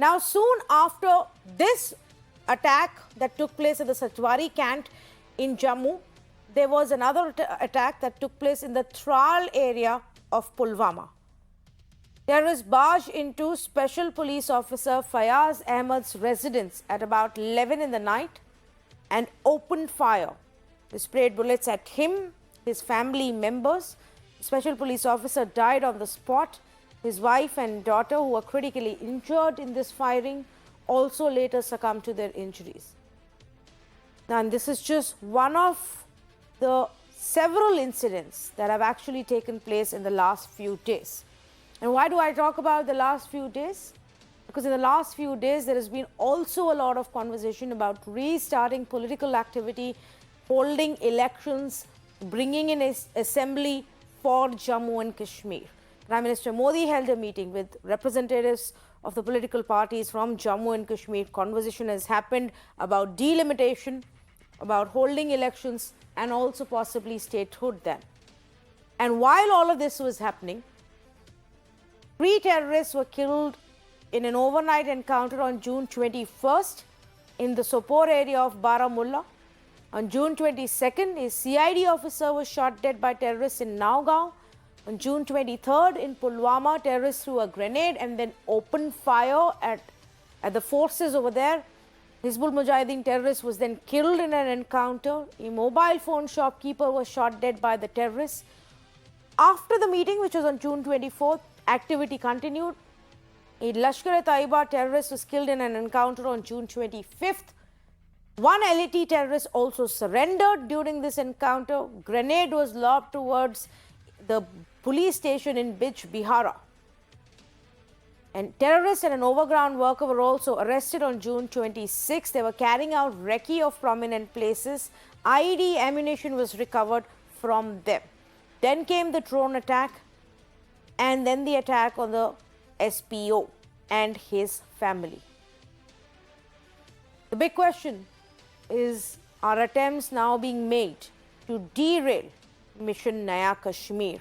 Now, soon after this attack that took place at the Sachwari camp in Jammu, there was another attack that took place in the Tral area of Pulwama. Terrorists barged into Special Police Officer Fayaz Ahmed's residence at about 11 in the night and opened fire. They sprayed bullets at him, his family members. The Special Police Officer died on the spot. His wife and daughter, who were critically injured in this firing, also later succumbed to their injuries. Now, and this is just one of the several incidents that have actually taken place in the last few days. And why do I talk about the last few days? Because in the last few days, there has been also a lot of conversation about restarting political activity, holding elections, bringing in an assembly for Jammu and Kashmir. Prime Minister Modi held a meeting with representatives of the political parties from Jammu and Kashmir. Conversation has happened about delimitation, about holding elections, and also possibly statehood then. And while all of this was happening, 3 terrorists were killed in an overnight encounter on June 21st in the Sopore area of Baramulla. On June 22nd, a CID officer was shot dead by terrorists in Naugaon. On June 23rd, in Pulwama, terrorists threw a grenade and then opened fire at the forces over there. Hizbul Mujahideen terrorist was then killed in an encounter. A mobile phone shopkeeper was shot dead by the terrorists. After the meeting, which was on June 24th, activity continued. A Lashkar-e-Taiba terrorist was killed in an encounter on June 25th. One LAT terrorist also surrendered during this encounter. Grenade was lobbed towards the police station in Bij Bihara. And terrorists and an overground worker were also arrested on June 26. They were carrying out recce of prominent places. IED ammunition was recovered from them. Then came the drone attack, and then the attack on the SPO and his family. The big question is, are attempts now being made to derail Mission Naya Kashmir?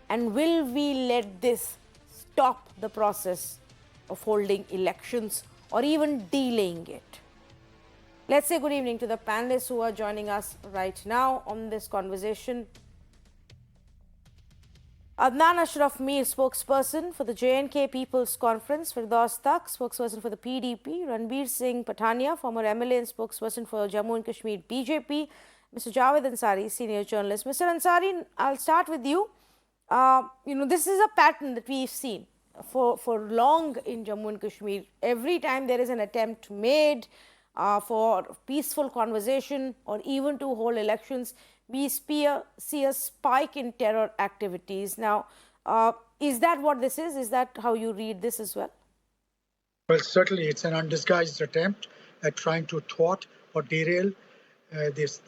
And will we let this stop the process of holding elections or even delaying it? Let's say good evening to the panelists who are joining us right now on this conversation. Adnan Ashraf Mir, spokesperson for the J&K People's Conference; Firdaus Tak, spokesperson for the PDP; Ranbir Singh Patania, former MLA and spokesperson for Jammu and Kashmir BJP; Mr. Javed Ansari, senior journalist. Mr. Ansari, I'll start with you. This is a pattern that we've seen for long in Jammu and Kashmir. Every time there is an attempt made for peaceful conversation or even to hold elections, we see a spike in terror activities. Now, is that what this is? Is that how you read this as well? Well, certainly it's an undisguised attempt at trying to thwart or derail this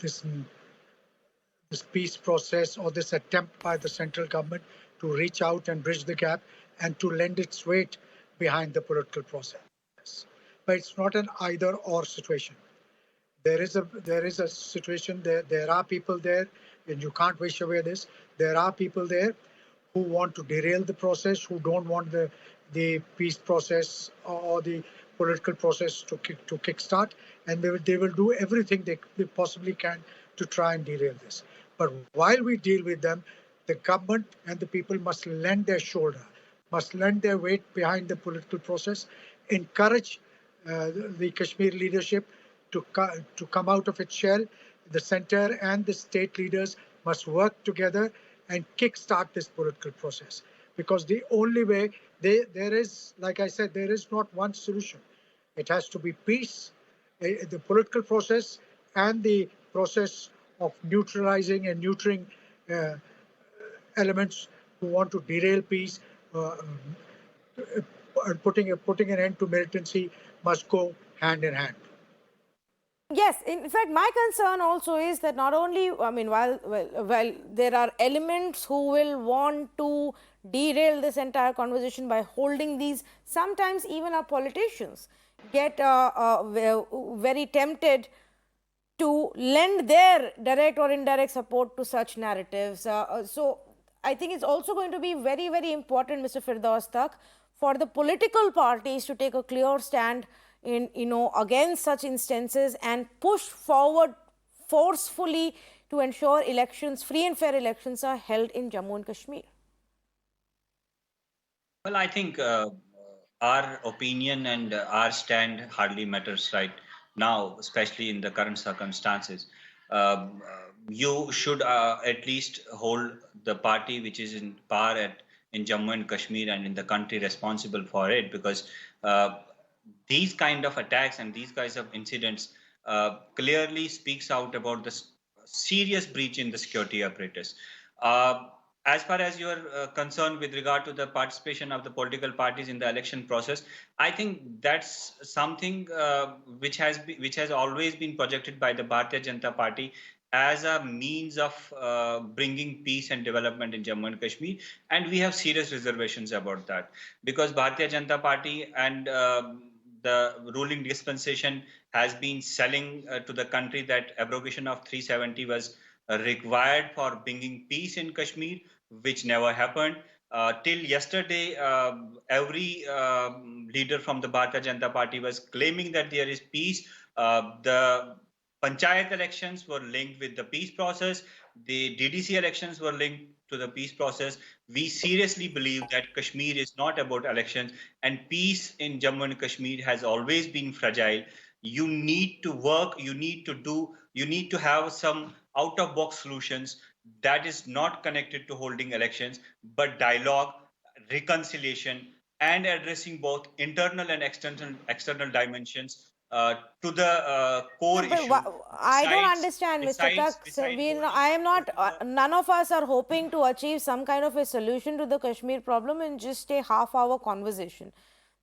peace process, or this attempt by the central government to reach out and bridge the gap and to lend its weight behind the political process. But it's not an either-or situation. There is a situation there. There are people there, and you can't wish away this. There are people there who want to derail the process, who don't want the peace process or the political process to kickstart, and they will do everything they possibly can to try and derail this. But while we deal with them, the government and the people must lend their shoulder, must lend their weight behind the political process, encourage the Kashmir leadership to come out of its shell. The center and the state leaders must work together and kickstart this political process. Because the only way, there is, like I said, there is not one solution. It has to be peace, the political process, and the process of neutralizing and neutering elements who want to derail peace, putting an end to militancy must go hand in hand. Yes, in fact, my concern also is that not only, while there are elements who will want to derail this entire conversation by holding these, sometimes even our politicians get very tempted to lend their direct or indirect support to such narratives. So I think it's also going to be very, very important, Mr. Firdaus Tak, for the political parties to take a clear stand in, against such instances and push forward forcefully to ensure elections, free and fair elections, are held in Jammu and Kashmir? Well, I think our opinion and our stand hardly matters right now, especially in the current circumstances. You should at least hold the party which is in power in Jammu and Kashmir and in the country responsible for it, because these kind of attacks and these kinds of incidents clearly speaks out about the serious breach in the security apparatus. Uh, as far as you are concerned with regard to the participation of the political parties in the election process, I think that's something which has always been projected by the Bharatiya Janata Party as a means of bringing peace and development in Jammu and Kashmir, and we have serious reservations about that, because Bharatiya Janata Party and the ruling dispensation has been selling to the country that abrogation of 370 was required for bringing peace in Kashmir, which never happened. Till yesterday, every leader from the Bharatiya Janata Party was claiming that there is peace. The panchayat elections were linked with the peace process. The DDC elections were linked to the peace process. We seriously believe that Kashmir is not about elections, and peace in Jammu and Kashmir has always been fragile. You need to work, you need to have some out of box solutions that is not connected to holding elections, but dialogue, reconciliation, and addressing both internal and external dimensions to the core No, but issue. I don't Besides, understand, Mr. besides, Tuck. So besides I am not, holding none of us are hoping to achieve some kind of a solution to the Kashmir problem in just a half-hour conversation.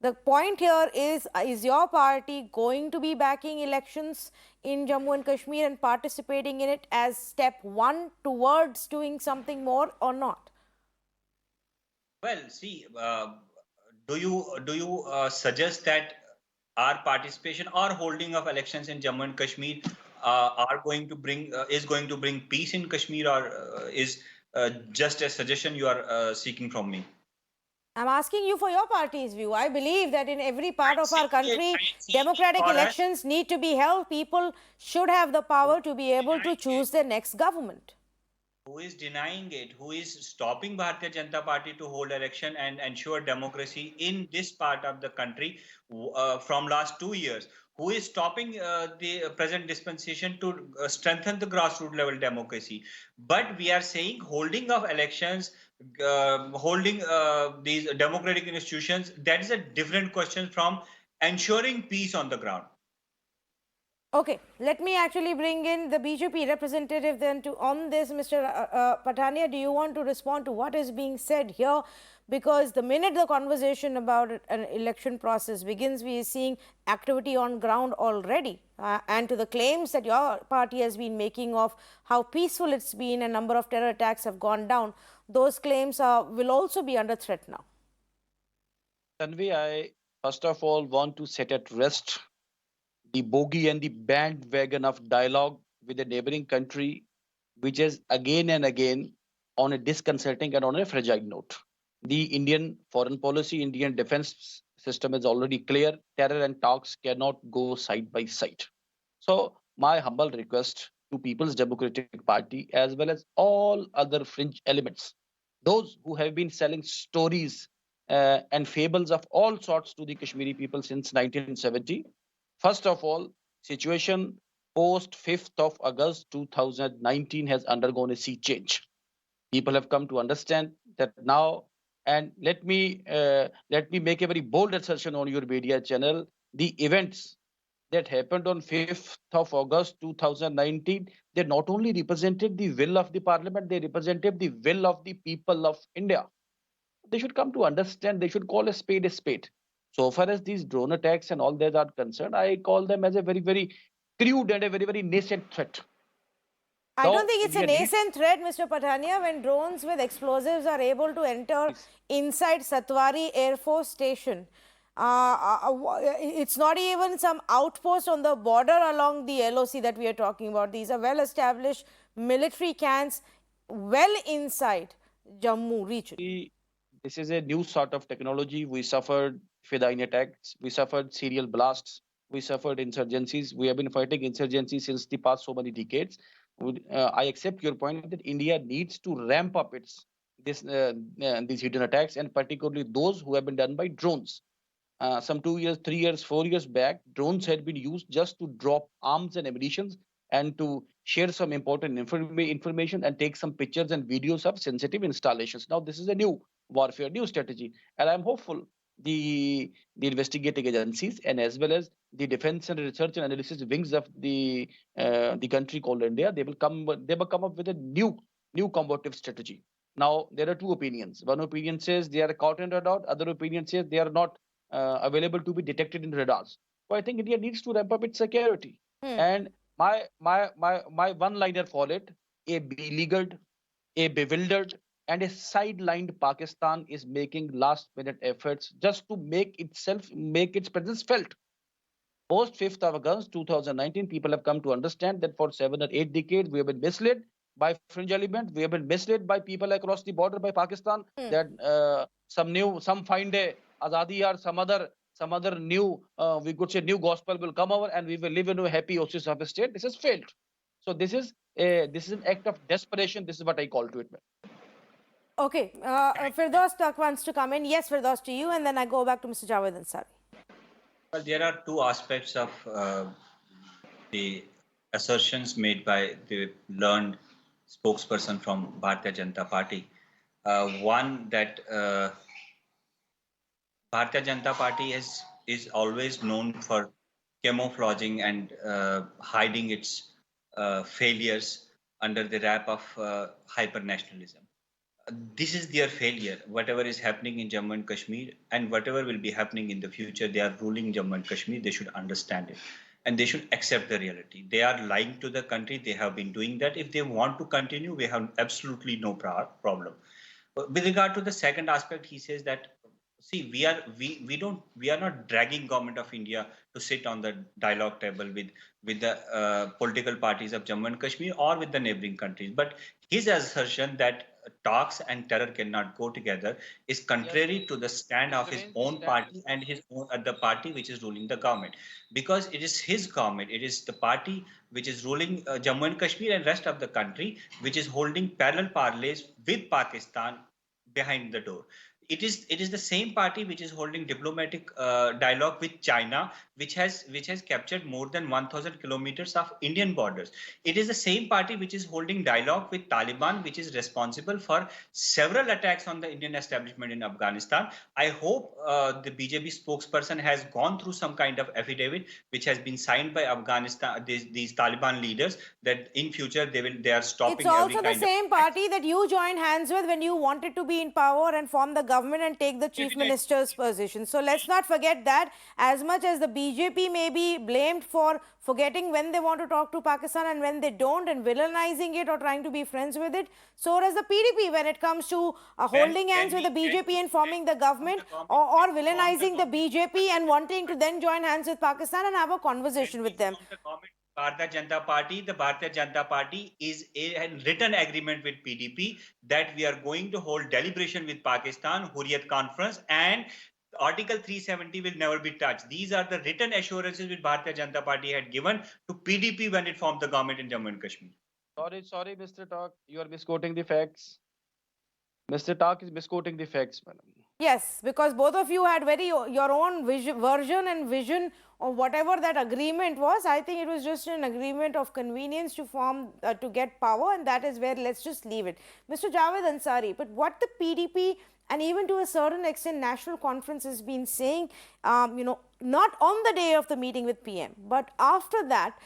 The point here is your party going to be backing elections in Jammu and Kashmir and participating in it as step one towards doing something more or not? well, see, do you suggest that our participation or holding of elections in Jammu and Kashmir are going to bring is going to bring peace in Kashmir, or is just a suggestion you are seeking from me? I'm asking you for your party's view. I believe that in every part of our country, I'm saying it democratic for us. elections need to be held. People should have the power to be able to choose their next government. Who is denying it? Who is stopping Bharatiya Janata Party to hold election and ensure democracy in this part of the country from last 2 years? Who is stopping the present dispensation to strengthen the grassroots level democracy? But we are saying holding of elections, holding these democratic institutions, that is a different question from ensuring peace on the ground. Okay, let me actually bring in the BJP representative then to on this, Mr. Patania. Do you want to respond to what is being said here? Because the minute the conversation about an election process begins, we are seeing activity on ground already. And to the claims that your party has been making of how peaceful it's been, a number of terror attacks have gone down, those claims will also be under threat now. Tanvi, I first of all want to set at rest the bogie and the bandwagon of dialogue with the neighboring country, which is again and again on a disconcerting and on a fragile note. The Indian foreign policy, Indian defense system is already clear. Terror and talks cannot go side by side. So, my humble request to People's Democratic Party, as well as all other fringe elements, those who have been selling stories and fables of all sorts to the Kashmiri people since 1970. First of all, situation post 5th of August 2019 has undergone a sea change. People have come to understand that now, and let me make a very bold assertion on your media channel. The events that happened on 5th of August 2019, they not only represented the will of the parliament, they represented the will of the people of India. They should come to understand, they should call a spade a spade. So far as these drone attacks and all that are concerned, I call them as a very, very crude and a very, very nascent threat. I Now, don't think it's a we are nascent threat, Mr. Patania, when drones with explosives are able to enter inside Satwari Air Force Station. It's not even some outpost on the border along the LOC that we are talking about. These are well-established military camps well inside Jammu region. This is a new sort of technology. We suffered Fedayeen attacks. We suffered serial blasts. We suffered insurgencies. We have been fighting insurgencies since the past so many decades. I accept your point that India needs to ramp up these hidden attacks, and particularly those who have been done by drones. Some 2 years, 3 years, 4 years back, drones had been used just to drop arms and ammunition and to share some important information and take some pictures and videos of sensitive installations. Now, this is a new warfare, new strategy, and I'm hopeful the investigating agencies and as well as the defense and research and analysis wings of the country called India, they will come up with a new combative strategy. Now, there are two opinions. One opinion says they are caught in radar. Other opinion says they are not available to be detected in radars. So I think India needs to ramp up its security. And my one-liner for it: a beleaguered, a bewildered, and a sidelined Pakistan is making last-minute efforts just to make its presence felt. Post 5th of August 2019, people have come to understand that for 7 or 8 decades we have been misled by fringe elements. We have been misled by people across the border by Pakistan that some find a Azadi or some other new, we could say, new gospel will come over and we will live in a happy oasis of a state. This has failed. So this is an act of desperation. This is what I call to it. Okay, Firdaus wants to come in. Yes, Firdaus, to you, and then I go back to Mr. Javed Ansari. Well, there are two aspects of the assertions made by the learned spokesperson from Bharatiya Janata Party. One, that Bharatiya Janata Party is always known for camouflaging and hiding its failures under the wrap of hyper-nationalism. This is their failure. Whatever is happening in Jammu and Kashmir and whatever will be happening in the future, they are ruling Jammu and Kashmir. They should understand it and they should accept the reality. They are lying to the country. They have been doing that. If they want to continue, we have absolutely no problem. With regard to the second aspect, he says that, see, we are not dragging government of India to sit on the dialogue table with the political parties of Jammu and Kashmir or with the neighboring countries. But his assertion that talks and terror cannot go together is contrary to the stand of his own party and the party which is ruling the government, because it is his government, it is the party which is ruling Jammu and Kashmir and rest of the country which is holding parallel parlays with Pakistan behind the door. It is the same party which is holding diplomatic dialogue with China, which has captured more than 1,000 kilometers of Indian borders. It is the same party which is holding dialogue with Taliban, which is responsible for several attacks on the Indian establishment in Afghanistan. I hope the BJP spokesperson has gone through some kind of affidavit which has been signed by Afghanistan, these Taliban leaders, that in future they are stopping. It's also the same party that you joined hands with when you wanted to be in power and form the government and take the chief minister's position. So let's not forget that. As much as the BJP may be blamed for forgetting when they want to talk to Pakistan and when they don't, and villainizing it or trying to be friends with it, so does the PDP when it comes to holding hands with the BJP and forming the government, or villainizing the BJP and wanting to then join hands with Pakistan and have a conversation with them. The Bharatiya Janata Party is a written agreement with PDP that we are going to hold deliberation with Pakistan, Hurriyat Conference, and Article 370 will never be touched. These are the written assurances which Bharatiya Janata Party had given to PDP when it formed the government in Jammu and Kashmir. Sorry, Mr. Talk, you are misquoting the facts. Mr. Talk is misquoting the facts, madam. Yes, because both of you had your own version and vision of whatever that agreement was. I think it was just an agreement of convenience to form, to get power, and that is where let's just leave it. Mr. Javed Ansari, but what the PDP and even to a certain extent National Conference has been saying, not on the day of the meeting with PM, but after that,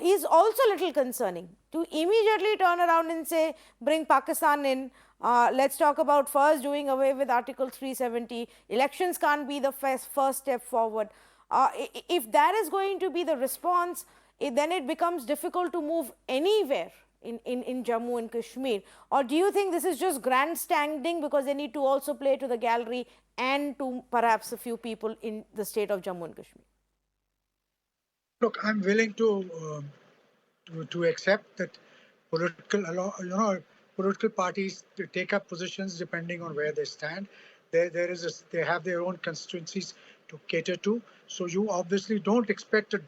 is also a little concerning. To immediately turn around and say, bring Pakistan in, let's talk about first doing away with Article 370, elections can't be the first step forward. If that is going to be the response, then it becomes difficult to move anywhere in Jammu and Kashmir. Or do you think this is just grandstanding because they need to also play to the gallery and to perhaps a few people in the state of Jammu and Kashmir? Look, I'm willing to accept that political, political parties to take up positions depending on where they stand. They have their own constituencies to cater to. So you obviously don't expect a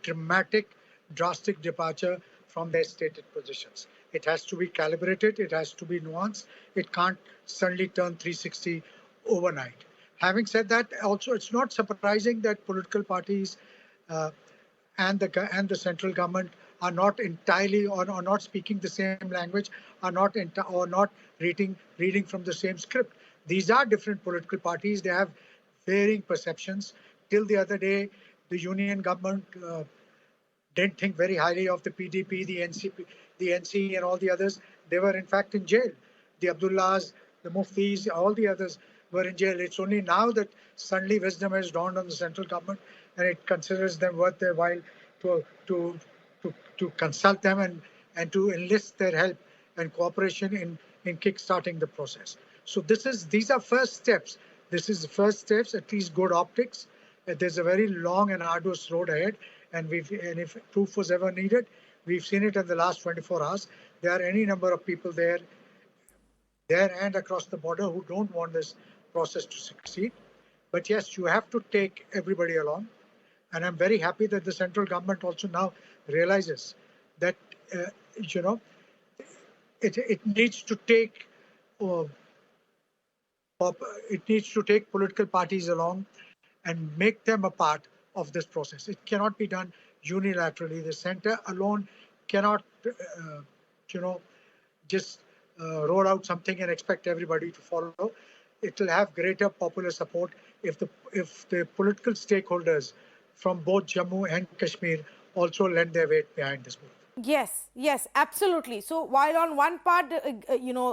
drastic departure from their stated positions. It has to be calibrated. It has to be nuanced. It can't suddenly turn 360 overnight. Having said that, also it's not surprising that political parties uh, and the central government are not entirely or not speaking the same language, are not or not reading from the same script. These are different political parties. They have varying perceptions. Till the other day, the union government didn't think very highly of the PDP, the NCP, the NC, and all the others. They were in fact in jail. The Abdullahs, the Muftis, all the others were in jail. It's only now that suddenly wisdom has dawned on the central government, and it considers them worth their while to to to consult them and to enlist their help and cooperation in kickstarting the process. So these are first steps. This is the first steps, at least good optics. There's a very long and arduous road ahead, and if proof was ever needed, we've seen it in the last 24 hours. There are any number of people there and across the border who don't want this process to succeed. But yes, you have to take everybody along. And I'm very happy that the central government also now realizes that, it needs to take political parties along and make them a part of this process. It cannot be done unilaterally. The center alone cannot, just roll out something and expect everybody to follow. It will have greater popular support if the political stakeholders from both Jammu and Kashmir also lend their weight behind this move. Yes, absolutely. So while on one part,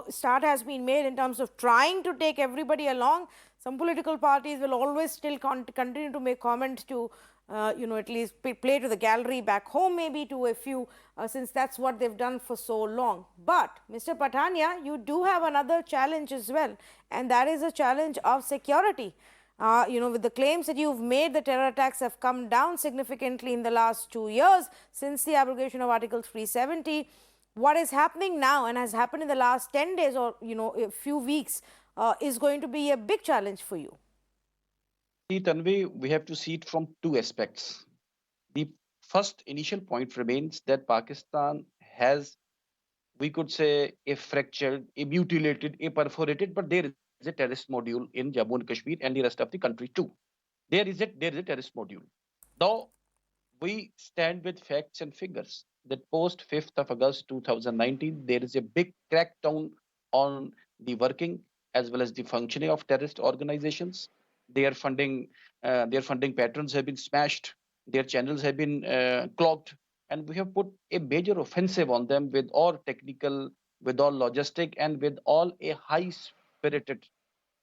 start has been made in terms of trying to take everybody along, some political parties will always still continue to make comments to, at least play to the gallery back home, maybe to a few, since that's what they've done for so long. But Mr. Pathania, you do have another challenge as well, and that is a challenge of security. With the claims that you've made, the terror attacks have come down significantly in the last 2 years since the abrogation of Article 370. What is happening now and has happened in the last 10 days or, a few weeks is going to be a big challenge for you. See, Tanvi, we have to see it from two aspects. The first initial point remains that Pakistan has, we could say, a fractured, a mutilated, a perforated, but there is a terrorist module in Jammu and Kashmir and the rest of the country too. There is a terrorist module. Now, we stand with facts and figures that post 5th of August 2019, there is a big crackdown on the working as well as the functioning of terrorist organizations. Their funding patterns have been smashed. Their channels have been clogged, and we have put a major offensive on them with all technical, with all logistic, and with all a high-spirited.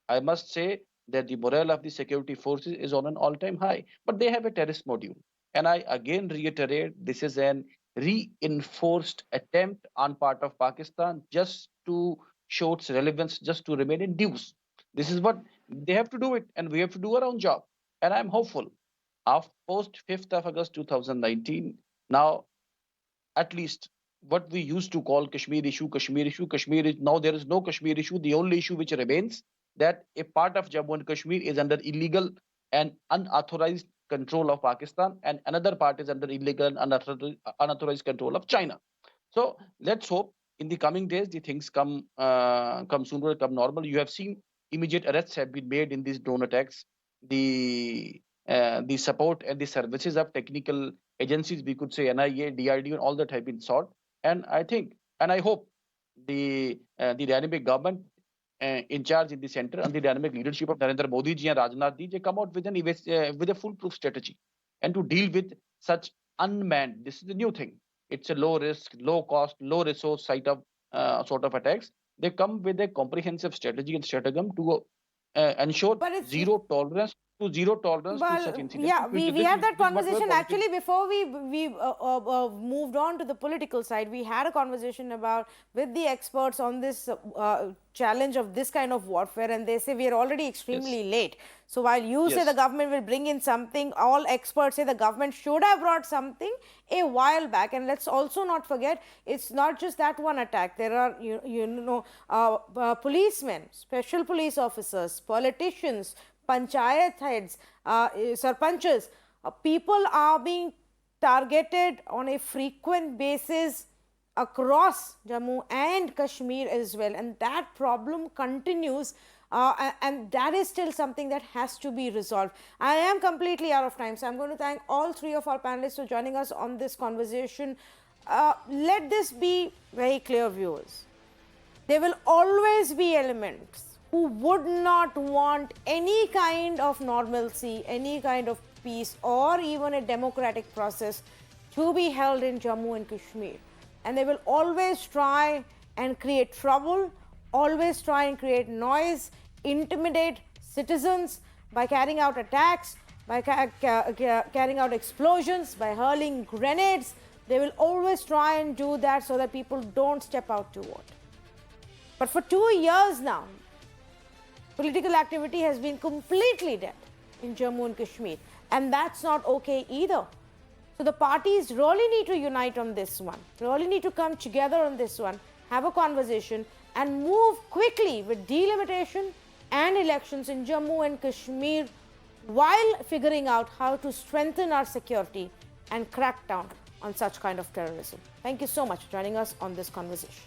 I must say that the morale of the security forces is on an all-time high, but they have a terrorist module. And I again reiterate, this is an reinforced attempt on part of Pakistan just to show its relevance, just to remain in dues. This is what they have to do it, and we have to do our own job. And I'm hopeful. Of post 5th of August 2019, now at least what we used to call Kashmir issue, Kashmir is now there is no Kashmir issue. The only issue which remains that a part of Jammu and Kashmir is under illegal and unauthorized control of Pakistan, and another part is under illegal and unauthorized control of China. So let's hope in the coming days the things come sooner, come normal. You have seen immediate arrests have been made in these drone attacks. The support and the services of technical agencies, we could say NIA, DRD, and all that have been sought. And I think, and I hope the dynamic government in charge in the center and the dynamic leadership of Narendra Modi ji and Rajnath ji, they come out with with a foolproof strategy and to deal with such unmanned. This is the new thing. It's a low risk, low cost, low resource sort of attacks. They come with a comprehensive strategy and stratagem to ensure zero tolerance to zero tolerance to such Well, incidents. yeah, in future. we had that This is what we're conversation pointing. actually before we moved on to the political side. We had a conversation about with the experts on this challenge of this kind of warfare, and they say we are already extremely late. So while you say Yes. the government will bring in something, all experts say the government should have brought something a while back. And let's also not forget, it's not just that one attack. There are policemen, special police officers, politicians, panchayat heads, sarpanchas, people are being targeted on a frequent basis across Jammu and Kashmir as well, and that problem continues, and that is still something that has to be resolved. I am completely out of time, so I'm going to thank all three of our panelists for joining us on this conversation. Let this be very clear, viewers. There will always be elements who would not want any kind of normalcy, any kind of peace, or even a democratic process to be held in Jammu and Kashmir. And they will always try and create trouble, always try and create noise, intimidate citizens by carrying out attacks, by carrying out explosions, by hurling grenades. They will always try and do that so that people don't step out to vote. But for 2 years now, political activity has been completely dead in Jammu and Kashmir, and that's not okay either. So the parties really need to unite on this one, really need to come together on this one, have a conversation, and move quickly with delimitation and elections in Jammu and Kashmir while figuring out how to strengthen our security and crack down on such kind of terrorism. Thank you so much for joining us on this conversation.